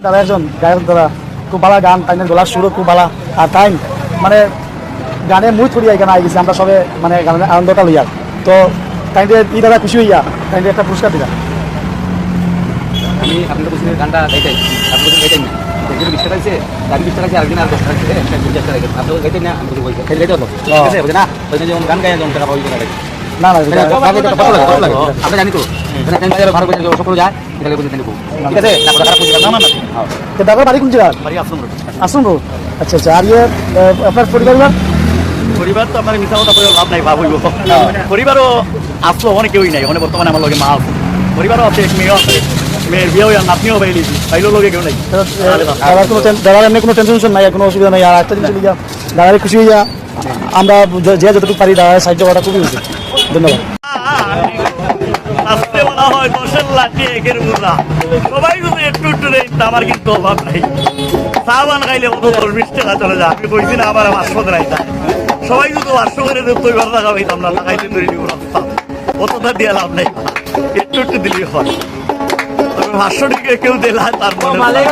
তারা একজন গায়ক দ্বারা খুব ভালো গান তাইনের গলার সুরও খুব ভালো আর তাই মানে গানে মুই থরিয়া এখানে আই গেছি আমরা সবে মানে গানের আনন্দটা লইয়া তো তাইদের ই দাদা খুশি হইয়া তাইদের একটা পুরস্কার দিলাম। আমি আপনাদের বলছি গানটা গাইতে আপনি বলছেন গাইতেন না একজন 20 টাকা আছে গাড়ি 20 টাকা আছে আরেকদিন আর 10 টাকা আছে 50 টাকা আছে আপনি গাইতেন না আমি বলছি খালি গাইতে হলো ঠিক আছে বুঝে না ওই যে গান গায় যখন টাকা পাই না না আপনি জানি তো আমি বাজারে ভাড়া করে সকল যায় এটা বুঝে নেব ঠিক আছে না খারাপ বুঝে না না তো দাদা বাড়ি কোন জায়গা? বাড়ি আশ্রম রোড। আশ্রম রোড। আচ্ছা আচ্ছা। আর আপনার পরিবার তো আপনার মিথ্যা কথা বলে লাভ নাই ভাব হইব পরিবারও আসলো অনেক কেউই নাই মানে বর্তমানে আমার লগে মা আছে পরিবারও আছে মেয়েও আছে মেয়ের বিয়েও আর নাতনিও বাইরে বাইরেও লগে কেউ নাই দাদার এমনি কোনো টেনশন নাই কোনো অসুবিধা নাই আর একটা জিনিস লিখা দাদারে খুশি হইয়া আমরা যে যতটুকু পারি দাদার সাহায্য করাটা খুবই উচিত। ধন্যবাদ। আসতে বলা হয় দশের লাঠি একের বোঝা সবাই যদি একটু একটু নেই আমার কিন্তু অভাব নাই চা বান খাইলে কত 10-20 টাকা চলে যায় আমি কইছি না আমার 500 নাই সবাই যদি 500 করে দিত এবার টাকা পাইতাম না লাগাইতে তৈরি দিব রাস্তা অতটা দিয়ে লাভ নাই একটু একটু দিলি হয় 500 টাকা কেউ দিলা তার মনে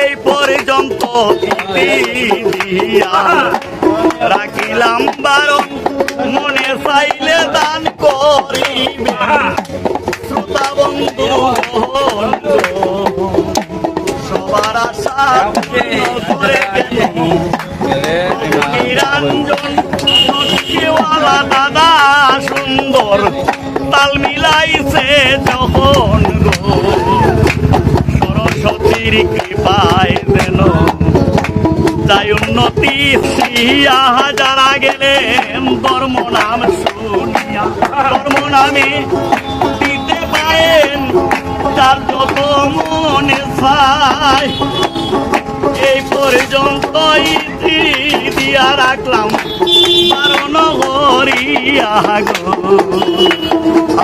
এই পর্যন্ত রাখিলাম বারণ মনে চাইলে দান করিবে শ্রোতা বন্ধু সবার আশা করে নিরঞ্জন সত্যিওয়ালা দাদা সুন্দর তাল মিলাইছে যখন সরস্বতীর কৃপায় যেন যাই উন্নতি যারা গেলেন ধর্ম নাম শুনিয়া ধর্ম নামে দিতে পারেন তার যত মনে চায় এই পর্যন্ত দিয়া রাখলাম বারণ করিয়া গো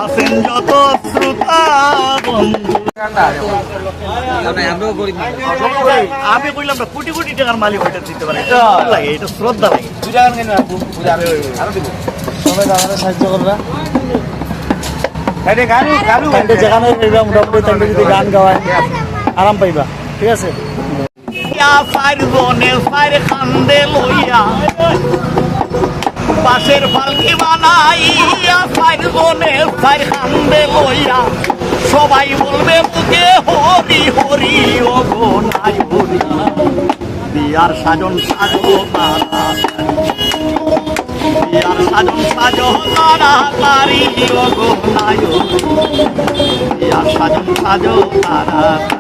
আছেন যত শ্রোতা বন্ধু আমি বললাম না কোটি কোটি টাকার মালিক ওইটা দিতে পারে লাগে এটা শ্রদ্ধা লাগে সবাই দাদারে সাহায্য করবে যেখানে মোটামুটি তাইলে যদি গান গাওয়ায় আরাম পাইবা ঠিক আছে। পাশের পালকি বানাইয়া খান্দে লইয়া সবাই বলবে মুখে হরি হরি ও গো নাই হরি বিয়ার সাজন সাজো বিয়ার সাজন সাজো তাড়াতাড়ি ও গো নাই বিয়ার সাজন সাজো তাড়াতাড়ি